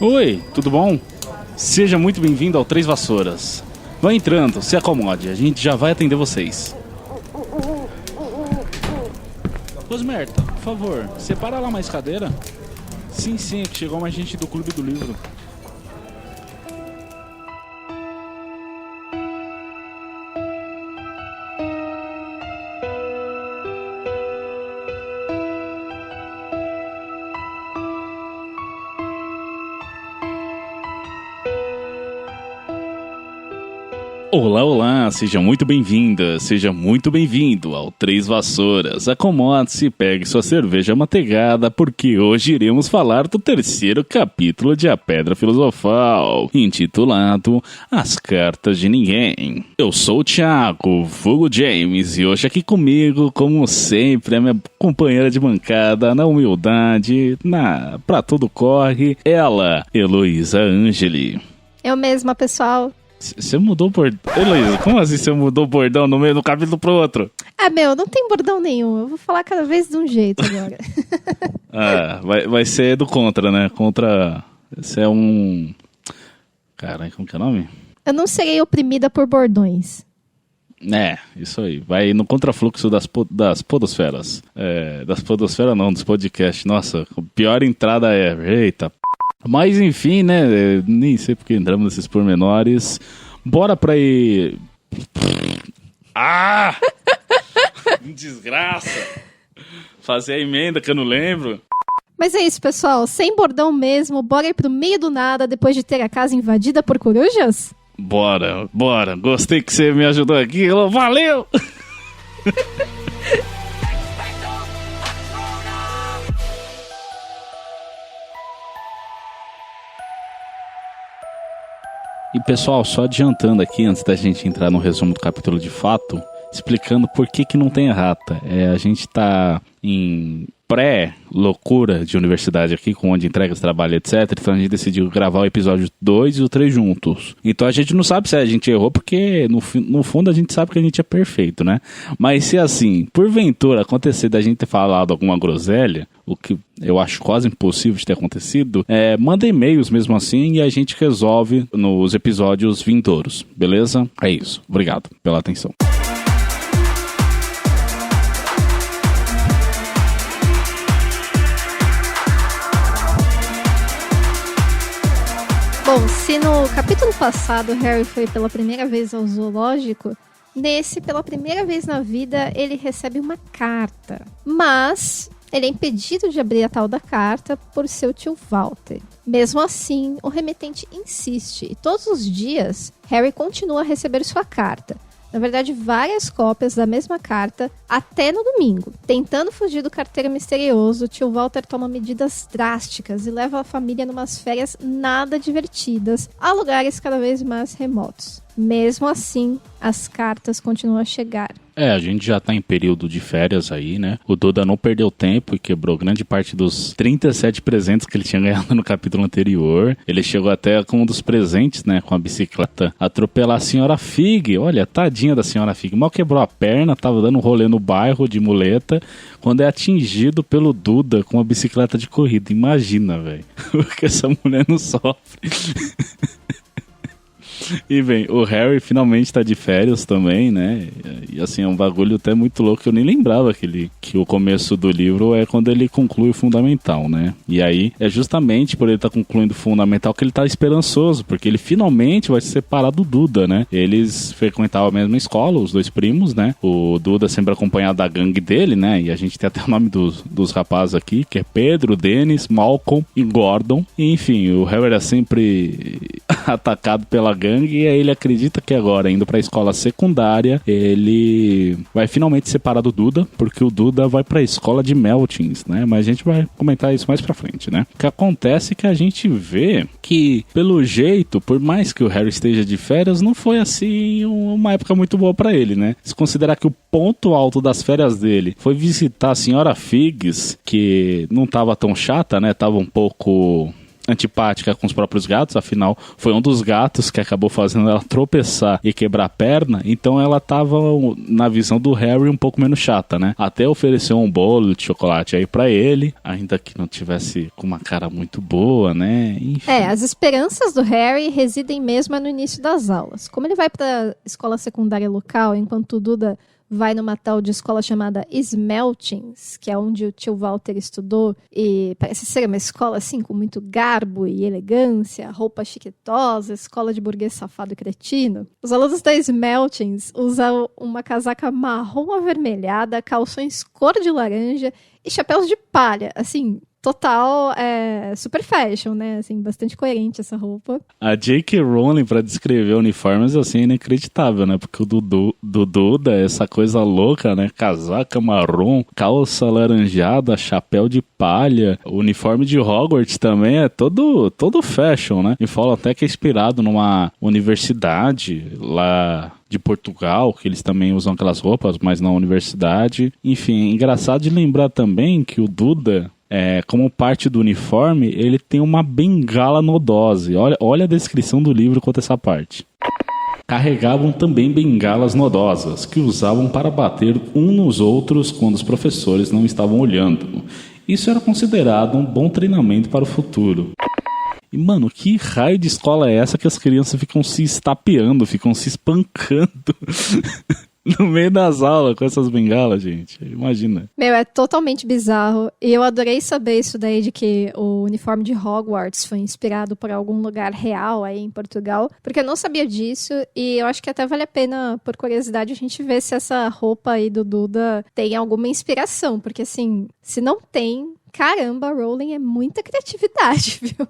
Oi, tudo bom? Seja muito bem-vindo ao Três Vassouras. Vá entrando, se acomode, a gente já vai atender vocês. Rosmerta, por favor, separa lá mais cadeira. Sim, é que chegou mais gente do Clube do Livro. Olá, seja muito bem-vinda, seja muito bem-vindo ao Três Vassouras. Acomode-se e pegue sua cerveja manteigada, porque hoje iremos falar do terceiro capítulo de A Pedra Filosofal, intitulado As Cartas de Ninguém. Eu sou o Thiago, vulgo James, e hoje aqui comigo, como sempre, a minha companheira de bancada, na humildade, pra tudo corre, ela, Heloísa Angeli. Eu mesma, pessoal. Você mudou o bordão. Heloísa, como assim você mudou o bordão no meio do capítulo pro outro? Não tem bordão nenhum. Eu vou falar cada vez de um jeito agora. Vai ser do contra, né? Contra. Você é um. Caralho, como que é o nome? Eu não serei oprimida por bordões. Isso aí. Vai no contrafluxo das podosferas. Das podosferas não, dos podcasts. Nossa, a pior entrada é. Eita. Mas enfim, né? Nem sei porque entramos nesses pormenores. Bora pra ir. Desgraça! Fazer a emenda que eu não lembro. Mas é isso, pessoal. Sem bordão mesmo, bora ir pro meio do nada depois de ter a casa invadida por corujas? Bora. Gostei que você me ajudou aqui. Valeu! E pessoal, só adiantando aqui, antes da gente entrar no resumo do capítulo de fato, explicando por que não tem errata. A gente tá em pré-loucura de universidade aqui, com onde entrega esse trabalho, etc. Então a gente decidiu gravar o episódio 2 e o 3 juntos. Então a gente não sabe se a gente errou, porque no fundo a gente sabe que a gente é perfeito, né? Mas se assim, porventura acontecer da gente ter falado alguma groselha, o que eu acho quase impossível de ter acontecido, manda e-mails mesmo assim e a gente resolve nos episódios vindouros, beleza? É isso. Obrigado pela atenção. Bom, se no capítulo passado Harry foi pela primeira vez ao zoológico, nesse, pela primeira vez na vida, ele recebe uma carta. Mas ele é impedido de abrir a tal da carta por seu tio Walter. Mesmo assim, o remetente insiste e todos os dias Harry continua a receber sua carta. Na verdade, várias cópias da mesma carta, até no domingo. Tentando fugir do carteiro misterioso, tio Walter toma medidas drásticas e leva a família numas férias nada divertidas, a lugares cada vez mais remotos. Mesmo assim, as cartas continuam a chegar. A gente já tá em período de férias aí, né? O Duda não perdeu tempo e quebrou grande parte dos 37 presentes que ele tinha ganhado no capítulo anterior. Ele chegou até com um dos presentes, né? Com a bicicleta, atropelar a senhora Fig. Olha, tadinha da senhora Fig. Mal quebrou a perna, tava dando um rolê no bairro de muleta, quando é atingido pelo Duda com a bicicleta de corrida. Imagina, velho. O que essa mulher não sofre. E bem, o Harry finalmente tá de férias também, né? E assim, é um bagulho até muito louco. Eu nem lembrava que o começo do livro é quando ele conclui o fundamental, né? E aí, é justamente por ele estar concluindo o fundamental que ele tá esperançoso, porque ele finalmente vai se separar do Duda, né? Eles frequentavam a mesma escola, os dois primos, né? O Duda sempre acompanhado da gangue dele, né? E a gente tem até o nome dos rapazes aqui, que é Pedro, Dennis, Malcolm e Gordon. E, enfim, o Harry é sempre atacado pela gangue. E aí ele acredita que agora, indo pra escola secundária, ele vai finalmente separar do Duda, porque o Duda vai pra escola de Meltings, né? Mas a gente vai comentar isso mais pra frente, né? O que acontece é que a gente vê que, pelo jeito, por mais que o Harry esteja de férias, não foi assim uma época muito boa pra ele, né? Se considerar que o ponto alto das férias dele foi visitar a senhora Figs, que não tava tão chata, né? Tava um pouco antipática com os próprios gatos, afinal, foi um dos gatos que acabou fazendo ela tropeçar e quebrar a perna, então ela tava, na visão do Harry, um pouco menos chata, né? Até ofereceu um bolo de chocolate aí pra ele, ainda que não tivesse com uma cara muito boa, né? Enfim. As esperanças do Harry residem mesmo no início das aulas. Como ele vai pra escola secundária local, enquanto o Duda vai numa tal de escola chamada Smeltings, que é onde o tio Walter estudou, e parece ser uma escola, assim, com muito garbo e elegância, roupa chiquetosa, escola de burguês safado e cretino. Os alunos da Smeltings usam uma casaca marrom avermelhada, calções cor de laranja e chapéus de palha, assim, total, super fashion, né? Assim, bastante coerente essa roupa. A J.K. Rowling, pra descrever uniformes, assim, é inacreditável, né? Porque o Duda, essa coisa louca, né? Casaca marrom, calça laranjada, chapéu de palha. O uniforme de Hogwarts também é todo fashion, né? E falam até que é inspirado numa universidade lá de Portugal, que eles também usam aquelas roupas, mas na universidade. Enfim, é engraçado de lembrar também que o Duda, como parte do uniforme, ele tem uma bengala nodose. Olha a descrição do livro quanto a essa parte. Carregavam também bengalas nodosas, que usavam para bater uns nos outros quando os professores não estavam olhando. Isso era considerado um bom treinamento para o futuro. E, mano, que raio de escola é essa que as crianças ficam se estapeando, ficam se espancando no meio das aulas com essas bengalas, gente? Imagina. É totalmente bizarro. E eu adorei saber isso daí de que o uniforme de Hogwarts foi inspirado por algum lugar real aí em Portugal, porque eu não sabia disso e eu acho que até vale a pena, por curiosidade, a gente ver se essa roupa aí do Duda tem alguma inspiração, porque assim, se não tem, caramba, Rowling é muita criatividade, viu?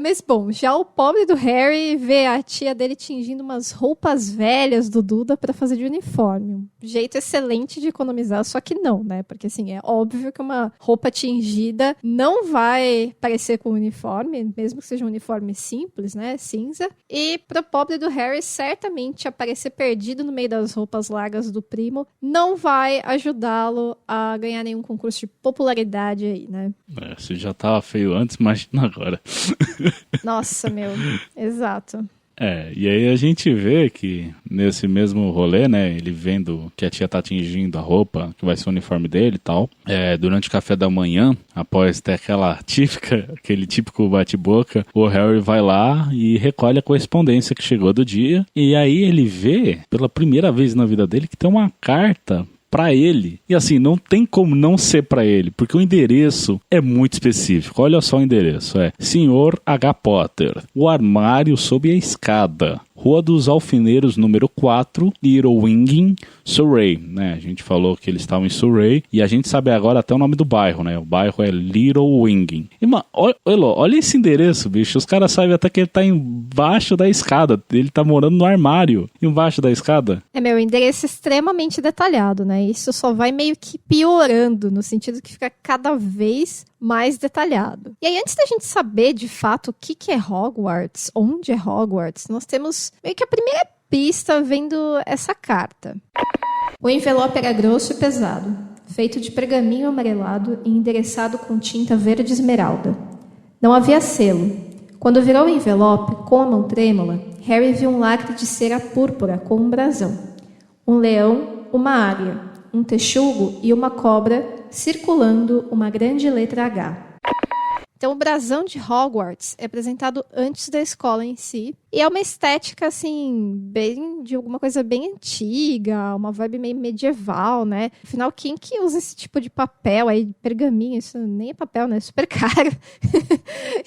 Mas bom, já o pobre do Harry vê a tia dele tingindo umas roupas velhas do Duda pra fazer de uniforme. Um jeito excelente de economizar, só que não, né? Porque assim, é óbvio que uma roupa tingida não vai parecer com o uniforme, mesmo que seja um uniforme simples, né? Cinza. E pro pobre do Harry, certamente aparecer perdido no meio das roupas largas do primo não vai ajudá-lo a ganhar nenhum concurso de popularidade aí, né? Se já tava feio antes, imagina agora. Nossa, meu, exato. E aí a gente vê que nesse mesmo rolê, né, ele vendo que a tia tá tingindo a roupa, que vai ser o uniforme dele e tal, durante o café da manhã, após ter aquele típico bate-boca, o Harry vai lá e recolhe a correspondência que chegou do dia, e aí ele vê, pela primeira vez na vida dele, que tem uma carta pra ele. E assim, não tem como não ser pra ele, porque o endereço é muito específico. Olha só o endereço, Sr. H. Potter, o armário sob a escada, Rua dos Alfineiros, número 4, Little Winging, Surrey, né? A gente falou que eles estavam em Surrey, e a gente sabe agora até o nome do bairro, né? O bairro é Little Winging. E, mano, olha esse endereço, bicho. Os caras sabem até que ele tá embaixo da escada. Ele tá morando no armário, embaixo da escada. Meu endereço é extremamente detalhado, né? Isso só vai meio que piorando, no sentido que fica cada vez mais detalhado. E aí, antes da gente saber, de fato, o que é Hogwarts, onde é Hogwarts, nós temos meio que a primeira pista vendo essa carta. O envelope era grosso e pesado, feito de pergaminho amarelado e endereçado com tinta verde esmeralda. Não havia selo. Quando virou o envelope, com a mão trêmula, Harry viu um lacre de cera púrpura com um brasão. Um leão, uma águia, um texugo e uma cobra circulando uma grande letra H. Então, o brasão de Hogwarts é apresentado antes da escola em si. E é uma estética, assim, bem de alguma coisa bem antiga, uma vibe meio medieval, né? Afinal, quem que usa esse tipo de papel aí, de pergaminho? Isso nem é papel, né? É super caro.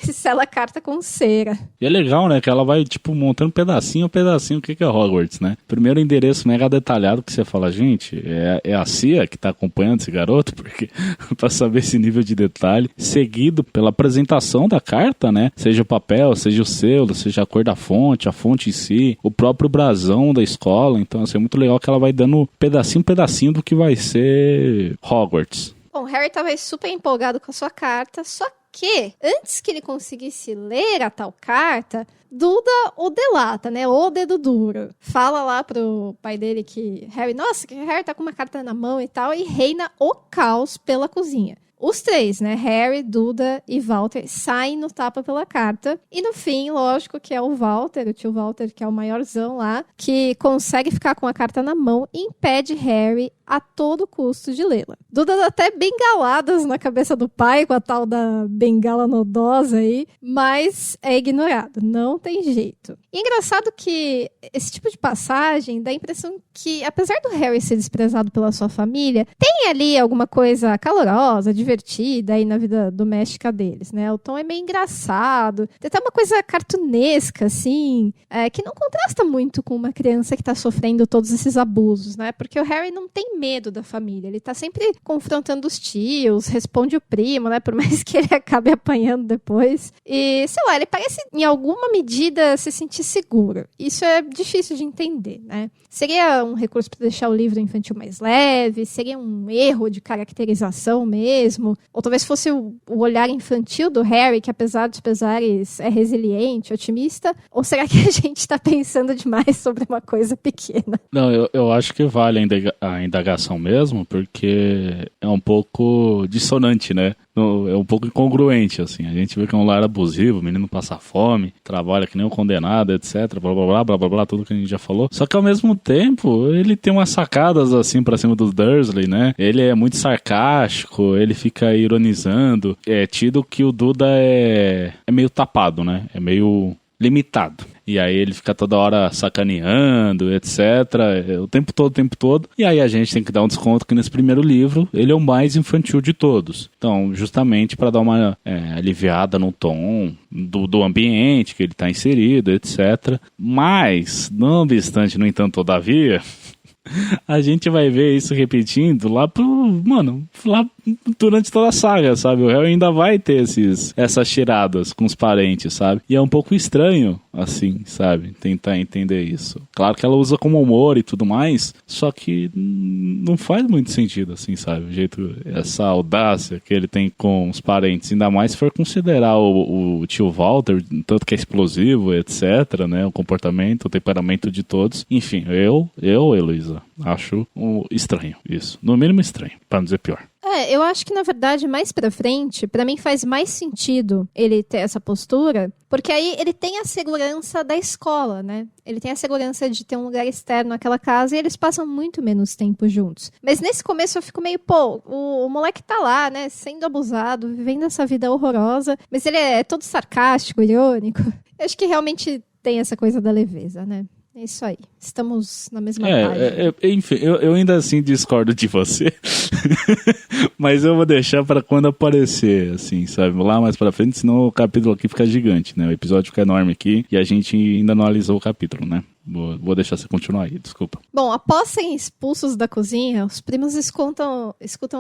E sela a carta com cera. E é legal, né? Que ela vai, tipo, montando pedacinho a pedacinho o que é Hogwarts, né? Primeiro endereço mega detalhado que você fala, gente, é a Cia que tá acompanhando esse garoto, porque pra saber esse nível de detalhe. Seguido pela apresentação da carta, né? Seja o papel, seja o selo, seja a cor da fonte, a fonte em si, o próprio brasão da escola. Então, assim, é muito legal que ela vai dando pedacinho do que vai ser Hogwarts. Bom, Harry estava super empolgado com a sua carta, só que, antes que ele conseguisse ler a tal carta, Duda o delata, né? O dedo duro. Fala lá pro pai dele que Harry tá com uma carta na mão e tal, e reina o caos pela cozinha. os três, né, Harry, Duda e Walter, saem no tapa pela carta. E no fim, lógico que é o Walter, o tio Walter, que é o maiorzão lá, que consegue ficar com a carta na mão e impede Harry a todo custo de lê-la. Duda dá até bengaladas na cabeça do pai com a tal da bengala nodosa aí, mas é ignorado, não tem jeito. E é engraçado que esse tipo de passagem dá a impressão que, apesar do Harry ser desprezado pela sua família, tem ali alguma coisa calorosa, divertida aí na vida doméstica deles, né? O tom é meio engraçado, tem até uma coisa cartunesca, assim, que não contrasta muito com uma criança que tá sofrendo todos esses abusos, né? Porque o Harry não tem medo da família, ele tá sempre confrontando os tios, responde o primo, né? Por mais que ele acabe apanhando depois. E, sei lá, ele parece, em alguma medida, se sentir seguro. Isso é difícil de entender, né? Seria um recurso para deixar o livro infantil mais leve? Seria um erro de caracterização mesmo? Ou talvez fosse o olhar infantil do Harry, que apesar dos pesares é resiliente, otimista? Ou será que a gente tá pensando demais sobre uma coisa pequena? Não, eu acho que vale a indagação mesmo, porque é um pouco dissonante, né? É um pouco incongruente, assim. A gente vê que é um lar abusivo, o menino passa fome, trabalha que nem um condenado, etc, blá, blá, blá, blá, blá, blá, tudo que a gente já falou. Só que ao mesmo tempo, ele tem umas sacadas, assim, pra cima dos Dursley, né? Ele é muito sarcástico, ele fica ironizando. É tido que o Duda é meio tapado, né? É meio limitado. E aí ele fica toda hora sacaneando, etc. O tempo todo. E aí a gente tem que dar um desconto que nesse primeiro livro ele é o mais infantil de todos. Então, justamente para dar uma aliviada no tom do ambiente que ele está inserido, etc. Mas, não obstante, no entanto, todavia... a gente vai ver isso repetindo lá durante toda a saga, sabe? O Harry ainda vai ter essas tiradas com os parentes, sabe? E é um pouco estranho, assim, sabe? Tentar entender isso. Claro que ela usa como humor e tudo mais, só que não faz muito sentido, assim, sabe? O jeito, essa audácia que ele tem com os parentes, ainda mais se for considerar o tio Walter, tanto que é explosivo, etc, né? O comportamento, o temperamento de todos. Enfim, Heloísa, acho estranho isso. No mínimo estranho, pra não dizer pior. Eu acho que, na verdade, mais pra frente, pra mim faz mais sentido ele ter essa postura, porque aí ele tem a segurança da escola, né? Ele tem a segurança de ter um lugar externo naquela casa e eles passam muito menos tempo juntos. Mas nesse começo eu fico meio, o moleque tá lá, né? Sendo abusado, vivendo essa vida horrorosa, mas ele é todo sarcástico, irônico. Eu acho que realmente tem essa coisa da leveza, né? É isso aí. Estamos na mesma página. Enfim, eu ainda assim discordo de você. Mas eu vou deixar para quando aparecer, assim, sabe? Lá mais pra frente, senão o capítulo aqui fica gigante, né? O episódio fica enorme aqui e a gente ainda não analisou o capítulo, né? Vou deixar você continuar aí, desculpa. Bom, após serem expulsos da cozinha, os primos escutam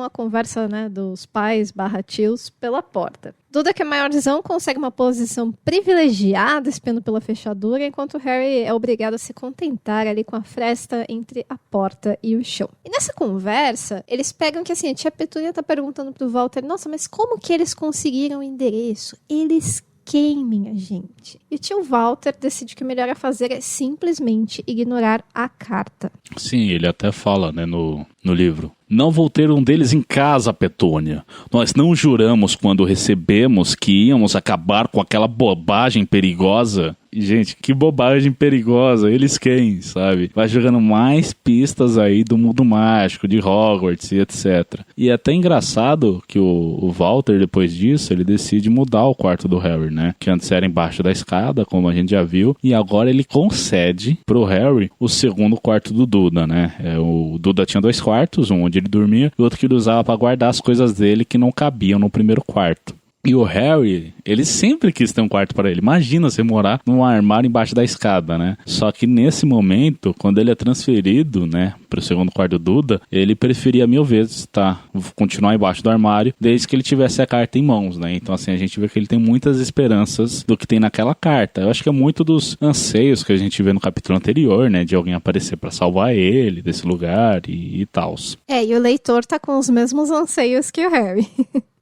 a conversa, né, dos pais/tios pela porta. Duda, que é maiorzão, consegue uma posição privilegiada espiando pela fechadura, enquanto Harry é obrigado a se contentar ali com a fresta entre a porta e o chão. E nessa conversa, eles pegam que assim, a tia Petúnia tá perguntando pro Walter, nossa, mas como que eles conseguiram o endereço? Eles quem, minha gente? E o tio Walter decide que o melhor a fazer é simplesmente ignorar a carta. Sim, ele até fala, né, no livro. Não vou ter um deles em casa, Petúnia. Nós não juramos quando recebemos que íamos acabar com aquela bobagem perigosa. Gente, que bobagem perigosa. Eles quem, sabe? Vai jogando mais pistas aí do mundo mágico, de Hogwarts e etc. E é até engraçado que o Walter, depois disso, ele decide mudar o quarto do Harry, né? Que antes era embaixo da escada, como a gente já viu. E agora ele concede pro Harry o segundo quarto do Duda, né? O Duda tinha 2 quartos, um onde ele dormia e outro que ele usava para guardar as coisas dele que não cabiam no primeiro quarto. E o Harry, ele sempre quis ter um quarto para ele. Imagina você morar num armário embaixo da escada, né? Só que nesse momento, quando ele é transferido, né, pro segundo quarto do Duda, ele preferia 1000 vezes, continuar embaixo do armário, desde que ele tivesse a carta em mãos, né? Então, assim, a gente vê que ele tem muitas esperanças do que tem naquela carta. Eu acho que é muito dos anseios que a gente vê no capítulo anterior, né? De alguém aparecer para salvar ele desse lugar e tals. E o leitor tá com os mesmos anseios que o Harry.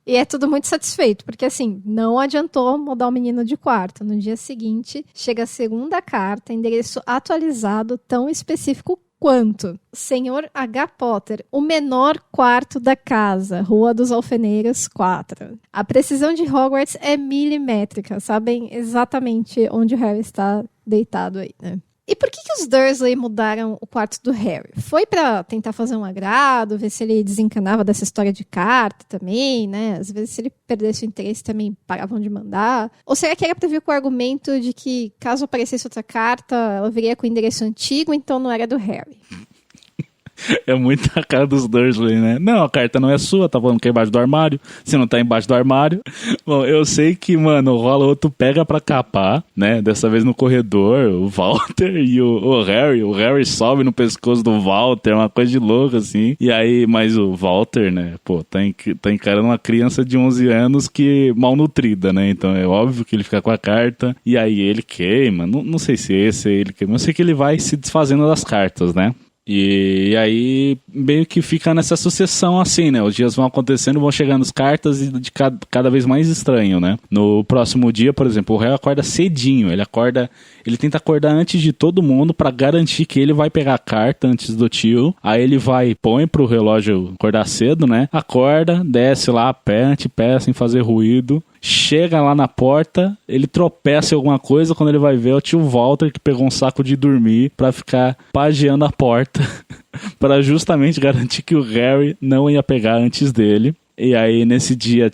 E é tudo muito satisfeito, porque assim, não adiantou mudar o menino de quarto. No dia seguinte, chega a segunda carta, endereço atualizado, tão específico quanto? Senhor H. Potter, o menor quarto da casa, Rua dos Alfeneiros 4. A precisão de Hogwarts é milimétrica, sabem exatamente onde o Harry está deitado aí, né? E por que os Dursley mudaram o quarto do Harry? Foi pra tentar fazer um agrado, ver se ele desencanava dessa história de carta também, né? Às vezes, se ele perdesse o interesse, também paravam de mandar. Ou será que era pra vir com o argumento de que, caso aparecesse outra carta, ela viria com o endereço antigo, então não era do Harry? É muita cara dos Dursley, né? Não, a carta não é sua, tá falando que é embaixo do armário. Se não tá embaixo do armário. Bom, eu sei que, mano, rola outro pega pra capar, né? Dessa vez no corredor, o Walter e o Harry. O Harry sobe no pescoço do Walter, uma coisa de louco, assim. E aí, mas o Walter, né? Pô, tá encarando uma criança de 11 anos que malnutrida, né? Então é óbvio que ele fica com a carta. E aí ele queima. Não sei se esse ele queima. Eu sei que ele vai se desfazendo das cartas, né? E aí meio que fica nessa sucessão assim, né? Os dias vão acontecendo, vão chegando as cartas e de cada vez mais estranho, né? No próximo dia, por exemplo, o Harry acorda cedinho. Ele tenta acordar antes de todo mundo pra garantir que ele vai pegar a carta antes do tio. Aí ele põe pro relógio acordar cedo, né? Acorda, desce lá a pé, antepé, sem fazer ruído. Chega lá na porta, ele tropeça em alguma coisa, quando ele vai ver é o tio Walter que pegou um saco de dormir pra ficar pageando a porta pra justamente garantir que o Harry não ia pegar antes dele. E aí nesse dia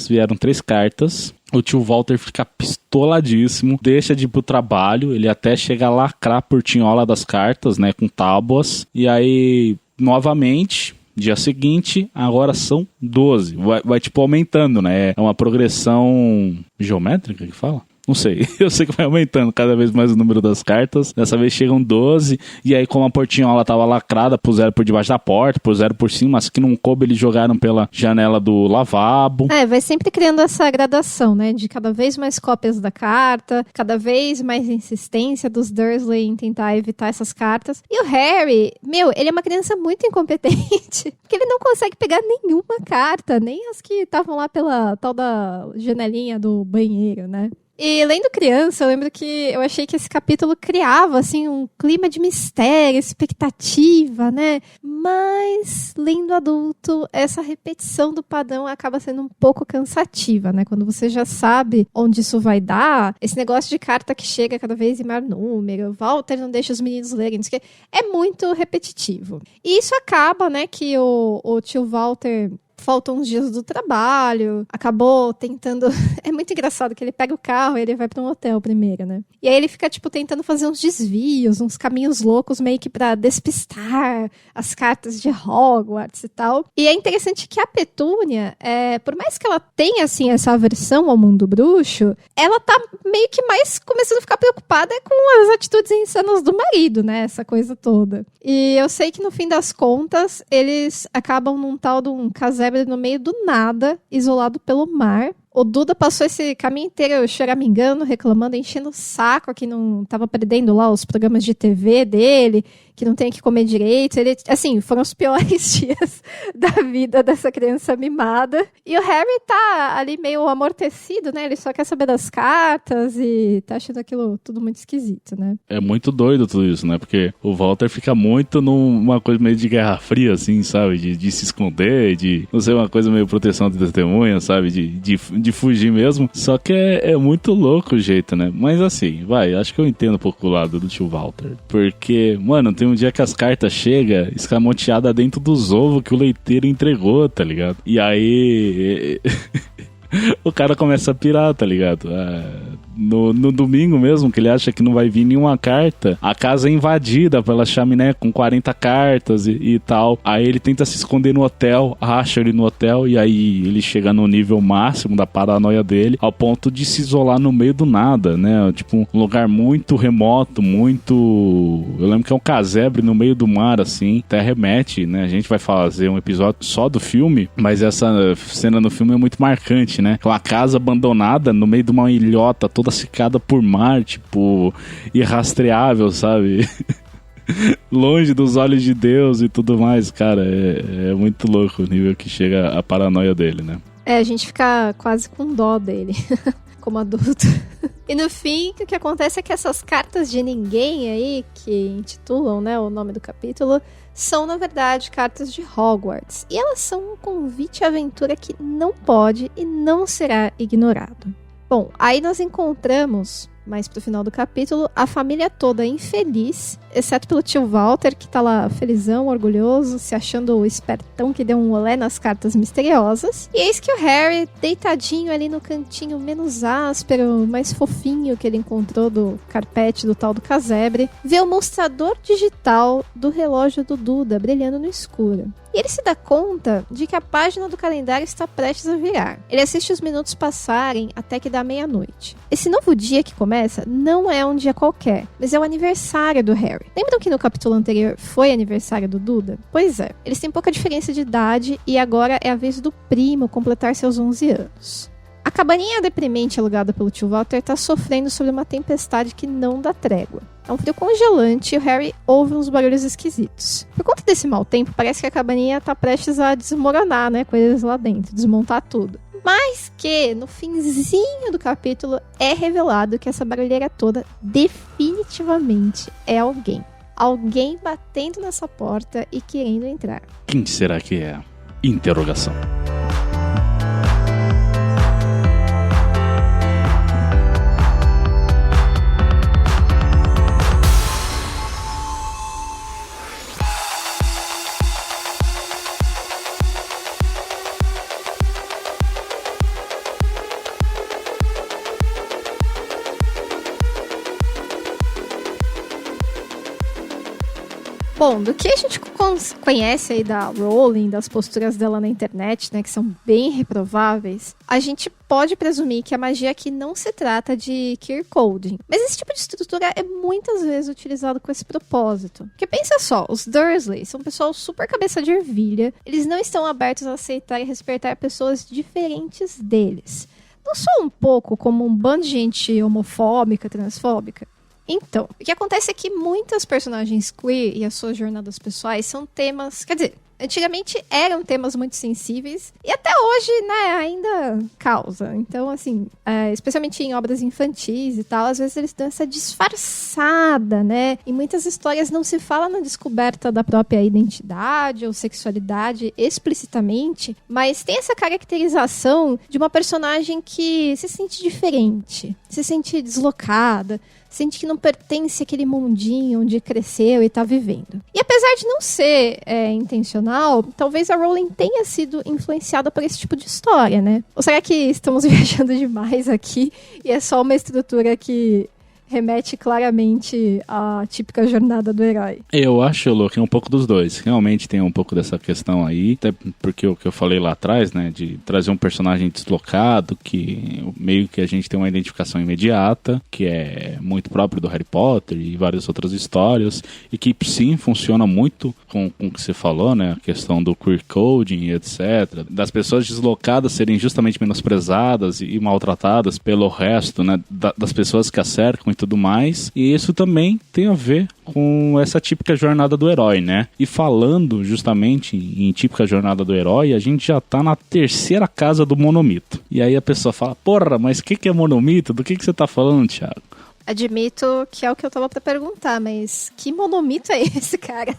vieram 3 cartas. O tio Walter fica pistoladíssimo, deixa de ir pro trabalho, ele até chega a lacrar a portinhola das cartas, né, com tábuas. E aí, novamente, dia seguinte, agora são 12. Vai tipo aumentando, né? É uma progressão geométrica que fala? Não sei, eu sei que vai aumentando cada vez mais o número das cartas. Dessa vez chegam 12, e aí como a portinhola tava lacrada, puseram por debaixo da porta, puseram por cima, mas que não coube, eles jogaram pela janela do lavabo. Vai sempre criando essa gradação, né? De cada vez mais cópias da carta, cada vez mais insistência dos Dursley em tentar evitar essas cartas. E o Harry, ele é uma criança muito incompetente, porque ele não consegue pegar nenhuma carta, nem as que estavam lá pela tal da janelinha do banheiro, né? E lendo criança, eu lembro que eu achei que esse capítulo criava, assim, um clima de mistério, expectativa, né? Mas, lendo adulto, essa repetição do padrão acaba sendo um pouco cansativa, né? Quando você já sabe onde isso vai dar, esse negócio de carta que chega cada vez em maior número, Walter não deixa os meninos lerem, não sei o quê, é muito repetitivo. E isso acaba, né, que o tio Walter faltam uns dias do trabalho, acabou tentando... É muito engraçado que ele pega o carro e ele vai pra um hotel primeiro, né? E aí ele fica, tentando fazer uns desvios, uns caminhos loucos, meio que pra despistar as cartas de Hogwarts e tal. E é interessante que a Petúnia, por mais que ela tenha, assim, essa aversão ao mundo bruxo, ela tá meio que mais começando a ficar preocupada com as atitudes insanas do marido, né? Essa coisa toda. E eu sei que no fim das contas, eles acabam num tal de um casebre no meio do nada, isolado pelo mar. O Duda passou esse caminho inteiro choramingando, reclamando, enchendo o saco que não tava perdendo lá os programas de TV dele, que não tem que comer direito. Ele, assim, foram os piores dias da vida dessa criança mimada. E o Harry tá ali meio amortecido, né? Ele só quer saber das cartas e tá achando aquilo tudo muito esquisito, né? É muito doido tudo isso, né? Porque o Walter fica muito numa coisa meio de guerra fria, assim, sabe? De se esconder, de, não sei, uma coisa meio proteção de testemunha, sabe? De fugir mesmo. Só que é muito louco o jeito, né? Mas assim, acho que eu entendo um pouco o lado do tio Walter. Porque, mano, tem um dia que as cartas chegam escamoteadas dentro dos ovos que o leiteiro entregou, tá ligado? E aí... o cara começa a pirar, tá ligado? No domingo mesmo, que ele acha que não vai vir nenhuma carta, a casa é invadida pela chaminé com 40 cartas e tal. Aí ele tenta se esconder no hotel, acha ele no hotel, e aí ele chega no nível máximo da paranoia dele, ao ponto de se isolar no meio do nada, né? Tipo, um lugar muito remoto, muito... Eu lembro que é um casebre no meio do mar, assim, até remete, né? A gente vai fazer um episódio só do filme, mas essa cena no filme é muito marcante, né? Uma casa abandonada no meio de uma ilhota toda secada por mar, tipo, irrastreável, sabe? Longe dos olhos de Deus e tudo mais, cara, é muito louco o nível que chega a paranoia dele, né? A gente fica quase com dó dele, como adulto. E no fim, o que acontece é que essas cartas de ninguém aí, que intitulam, né, o nome do capítulo, são, na verdade, cartas de Hogwarts. E elas são um convite à aventura que não pode e não será ignorado. Bom, aí nós encontramos, mais pro final do capítulo, a família toda infeliz, exceto pelo tio Walter, que tá lá felizão, orgulhoso, se achando o espertão que deu um olé nas cartas misteriosas. E eis que o Harry, deitadinho ali no cantinho menos áspero, mais fofinho que ele encontrou do carpete do tal do casebre, vê o mostrador digital do relógio do Duda brilhando no escuro. E ele se dá conta de que a página do calendário está prestes a virar. Ele assiste os minutos passarem até que dá meia-noite. Esse novo dia que começa não é um dia qualquer, mas é o aniversário do Harry. Lembram que no capítulo anterior foi aniversário do Duda? Pois é, eles têm pouca diferença de idade e agora é a vez do primo completar seus 11 anos. A cabaninha deprimente alugada pelo tio Walter está sofrendo sobre uma tempestade que não dá trégua. É um frio congelante e o Harry ouve uns barulhos esquisitos. Por conta desse mau tempo, parece que a cabaninha tá prestes a desmoronar, né? Coisas lá dentro, desmontar tudo. Mas que, no finzinho do capítulo, é revelado que essa barulheira toda definitivamente é alguém. Alguém batendo nessa porta e querendo entrar. Quem será que é? Interrogação. Bom, do que a gente conhece aí da Rowling, das posturas dela na internet, né, que são bem reprováveis, a gente pode presumir que a magia aqui não se trata de Kirkcoding. Mas esse tipo de estrutura é muitas vezes utilizado com esse propósito. Porque pensa só, os Dursley são um pessoal super cabeça de ervilha, eles não estão abertos a aceitar e respeitar pessoas diferentes deles. Não só um pouco como um bando de gente homofóbica, transfóbica? Então, o que acontece é que muitas personagens queer e as suas jornadas pessoais são temas, quer dizer, antigamente eram temas muito sensíveis e até hoje, né, ainda causa. Então, assim, especialmente em obras infantis e tal, às vezes eles dão essa disfarçada, né? Em muitas histórias não se fala na descoberta da própria identidade ou sexualidade explicitamente, mas tem essa caracterização de uma personagem que se sente diferente, se sente deslocada, sente que não pertence àquele mundinho onde cresceu e tá vivendo. E apesar de não ser intencional, talvez a Rowling tenha sido influenciada por esse tipo de história, né? Ou será que estamos viajando demais aqui e é só uma estrutura que remete claramente à típica jornada do herói? Eu acho, Lu, que é um pouco dos dois. Realmente tem um pouco dessa questão aí, até porque o que eu falei lá atrás, né, de trazer um personagem deslocado, que meio que a gente tem uma identificação imediata, que é muito próprio do Harry Potter e várias outras histórias, e que sim, funciona muito com o que você falou, né, a questão do queer coding, etc., das pessoas deslocadas serem justamente menosprezadas e maltratadas pelo resto, né, das pessoas que a cercam e tudo mais, e isso também tem a ver com essa típica jornada do herói, né? E falando justamente em típica jornada do herói, a gente já tá na terceira casa do monomito. E aí a pessoa fala, porra, mas o que é monomito? Do que você tá falando, Thiago? Admito que é o que eu tava pra perguntar, mas que monomito é esse, cara?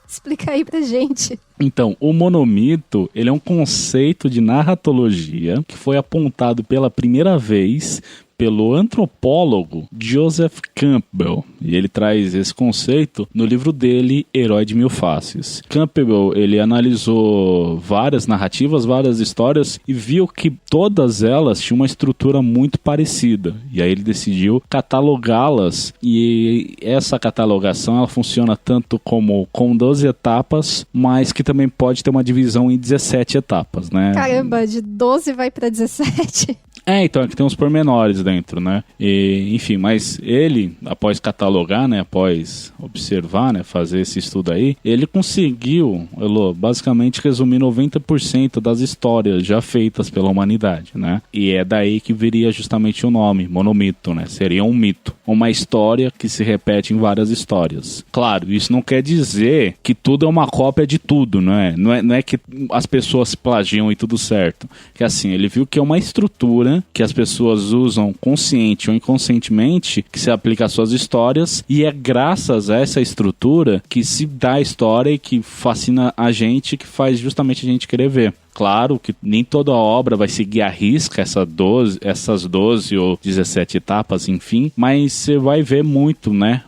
Explica aí pra gente. Então, o monomito, ele é um conceito de narratologia que foi apontado pela primeira vez pelo antropólogo Joseph Campbell. E ele traz esse conceito no livro dele, Herói de Mil Faces. Campbell, ele analisou várias narrativas, várias histórias e viu que todas elas tinham uma estrutura muito parecida. E aí ele decidiu catalogá-las, e essa catalogação ela funciona tanto como com 12 etapas, mas que também pode ter uma divisão em 17 etapas, né? Caramba, de 12 vai pra 17? Então, aqui tem uns pormenores dentro, né? E, enfim, mas ele, após catalogar, né? Após observar, né? Fazer esse estudo aí, ele conseguiu, Elô, basicamente resumir 90% das histórias já feitas pela humanidade, né? E é daí que viria justamente o nome, monomito, né? Seria um mito. Uma história que se repete em várias histórias. Claro, isso não quer dizer que tudo é uma cópia de tudo, né? Não é que as pessoas plagiam e tudo certo. Que assim, ele viu que é uma estrutura estrutura que as pessoas usam consciente ou inconscientemente, que se aplica às suas histórias, e é graças a essa estrutura que se dá a história e que fascina a gente, que faz justamente a gente querer ver. Claro que nem toda obra vai seguir à risca essas 12 ou 17 etapas, enfim, mas você vai ver muito, né?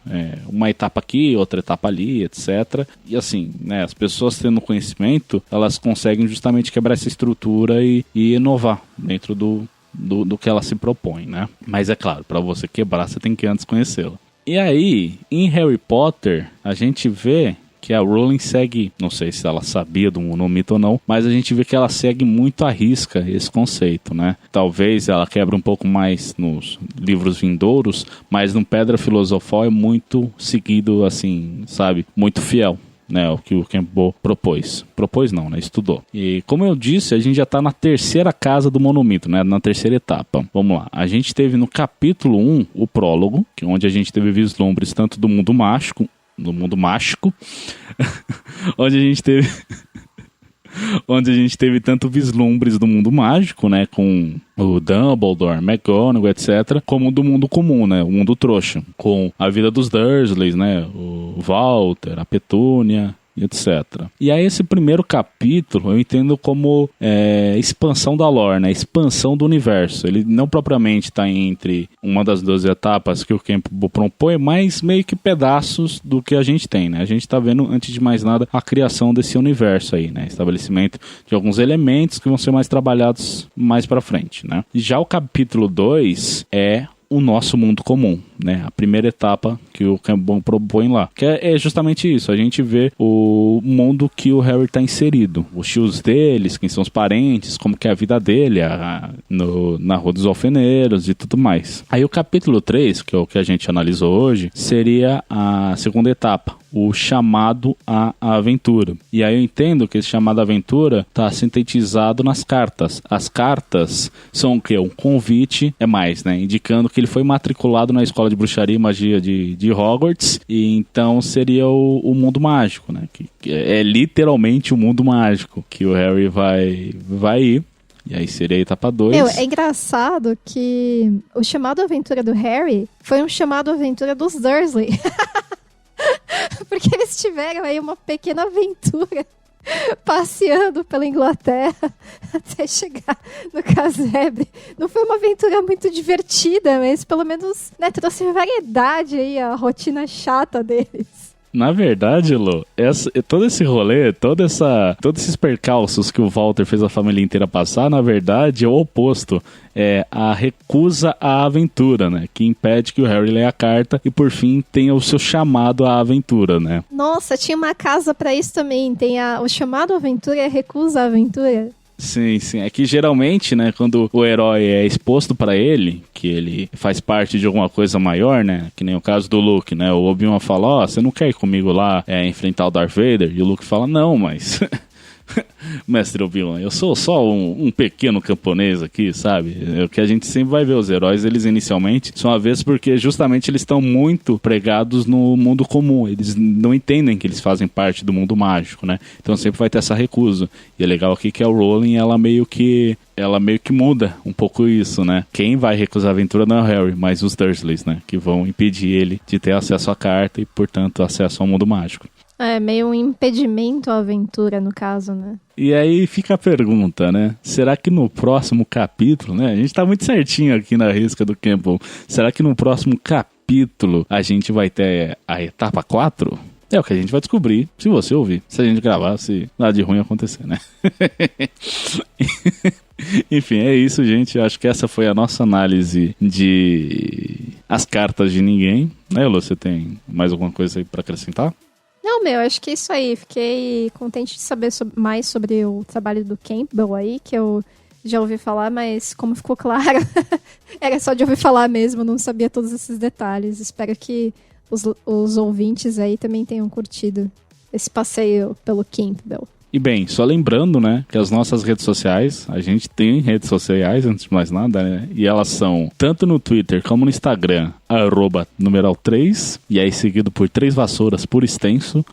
Uma etapa aqui, outra etapa ali, etc. E assim, né? As pessoas tendo conhecimento, elas conseguem justamente quebrar essa estrutura e inovar dentro do que ela se propõe, né? Mas é claro, para você quebrar, você tem que antes conhecê-la. E aí, em Harry Potter, a gente vê que a Rowling segue, não sei se ela sabia do monomito ou não, mas a gente vê que ela segue muito à risca esse conceito, né? Talvez ela quebre um pouco mais nos livros vindouros, mas no Pedra Filosofal é muito seguido, assim, sabe? Muito fiel, né? O que o Campbell propôs. Propôs não, né? Estudou. E como eu disse, a gente já tá na terceira casa do monomito, né? Na terceira etapa. Vamos lá. A gente teve no capítulo 1 o prólogo, que é onde a gente teve vislumbres tanto do mundo mágico, onde a gente teve tanto vislumbres do mundo mágico, né, com o Dumbledore, McGonagall, etc., como do mundo comum, né, o mundo trouxa, com a vida dos Dursleys, né, o Walter, a Petúnia, etc. E aí esse primeiro capítulo eu entendo como expansão da lore, né? Expansão do universo. Ele não propriamente está entre uma das 12 etapas que o Campbell propõe, mas meio que pedaços do que a gente tem, né? A gente está vendo, antes de mais nada, a criação desse universo aí, né? Estabelecimento de alguns elementos que vão ser mais trabalhados mais para frente, né? E já o capítulo 2 é o nosso mundo comum, né? A primeira etapa que o Campbell propõe lá. Que é justamente isso. A gente vê o mundo que o Harry está inserido. Os tios deles, quem são os parentes, como que é a vida dele, na Rua dos Alfeneiros e tudo mais. Aí o capítulo 3, que é o que a gente analisou hoje, seria a segunda etapa. O chamado à aventura. E aí eu entendo que esse chamado à aventura está sintetizado nas cartas. As cartas são o quê? Um convite, né? Indicando que ele foi matriculado na escola de bruxaria e magia de Hogwarts, e então seria o mundo mágico, né? Que é literalmente o mundo mágico que o Harry vai ir. E aí seria a etapa 2. É engraçado que o chamado à aventura do Harry foi um chamado à aventura dos Dursley. Porque eles tiveram aí uma pequena aventura passeando pela Inglaterra até chegar no casebre. Não foi uma aventura muito divertida, mas pelo menos, né, trouxe variedade aí à rotina chata deles. Na verdade, Lu, todo esse rolê, todos esses percalços que o Walter fez a família inteira passar, na verdade, é o oposto. É a recusa à aventura, né? Que impede que o Harry leia a carta e, por fim, tenha o seu chamado à aventura, né? Nossa, tinha uma casa pra isso também. Tem o chamado à aventura e a recusa à aventura. Sim, sim. É que geralmente, né, quando o herói é exposto pra ele, que ele faz parte de alguma coisa maior, né, que nem o caso do Luke, né, o Obi-Wan fala, você não quer ir comigo lá enfrentar o Darth Vader? E o Luke fala, não, mas... Mestre Obi-Wan, eu sou só um pequeno camponês aqui, sabe? É o que a gente sempre vai ver. Os heróis, eles inicialmente são avessos porque justamente eles estão muito pregados no mundo comum. Eles não entendem que eles fazem parte do mundo mágico, né? Então sempre vai ter essa recusa. E é legal aqui que a Rowling, ela meio que muda um pouco isso, né? Quem vai recusar a aventura não é o Harry, mas os Dursleys, né? Que vão impedir ele de ter acesso à carta e, portanto, acesso ao mundo mágico. É meio um impedimento à aventura, no caso, né? E aí fica a pergunta, né? Será que no próximo capítulo, né? A gente tá muito certinho aqui na risca do Campbell. Será que no próximo capítulo a gente vai ter a etapa 4? É o que a gente vai descobrir se você ouvir. Se a gente gravar, se nada de ruim acontecer, né? Enfim, é isso, gente. Eu acho que essa foi a nossa análise de As Cartas de Ninguém. Né, Lu? Você tem mais alguma coisa aí pra acrescentar? Não, acho que é isso aí. Fiquei contente de saber mais sobre o trabalho do Campbell aí, que eu já ouvi falar, mas como ficou claro, era só de ouvir falar mesmo, não sabia todos esses detalhes. Espero que os ouvintes aí também tenham curtido esse passeio pelo Campbell. E bem, só lembrando, né, que as nossas redes sociais, a gente tem redes sociais, antes de mais nada, né? E elas são tanto no Twitter como no Instagram, @numeral3, e aí seguido por 3 vassouras por extenso.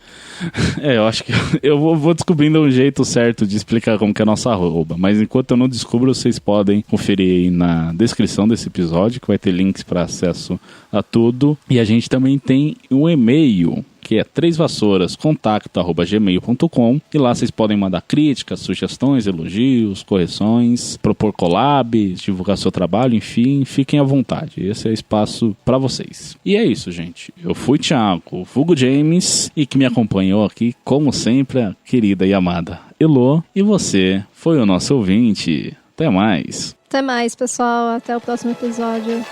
Eu acho que eu vou descobrindo um jeito certo de explicar como que é a nossa arroba. Mas enquanto eu não descubro, vocês podem conferir aí na descrição desse episódio, que vai ter links para acesso a tudo. E a gente também tem um e-mail, que é 3vassouras@gmail.com, e lá vocês podem mandar críticas, sugestões, elogios, correções, propor collabs, divulgar seu trabalho, enfim, fiquem à vontade. Esse é espaço para vocês. E é isso, gente. Eu fui Thiago, vulgo James, e que me acompanhou aqui, como sempre, a querida e amada Elo, e você foi o nosso ouvinte. Até mais. Até mais, pessoal. Até o próximo episódio.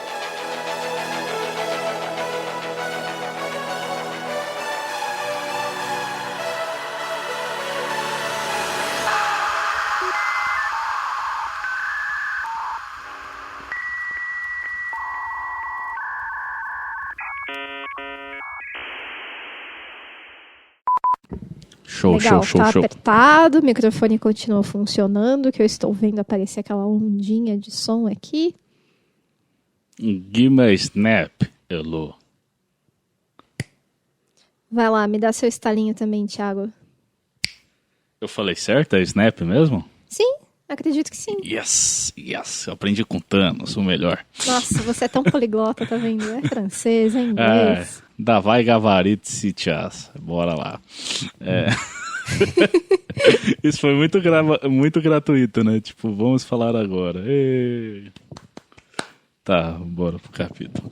Legal, show. Apertado, o microfone continua funcionando, que eu estou vendo aparecer aquela ondinha de som aqui. Give me a snap, Elo. Vai lá, me dá seu estalinho também, Thiago. Eu falei certo? É snap mesmo? Sim, acredito que sim. Yes. Eu aprendi com Thanos, o melhor. Nossa, você é tão poliglota, tá vendo? É francês, é inglês. Davai Gavarit Sitias. Bora lá. Isso foi muito gratuito, né? Tipo, vamos falar agora. Tá, bora pro capítulo.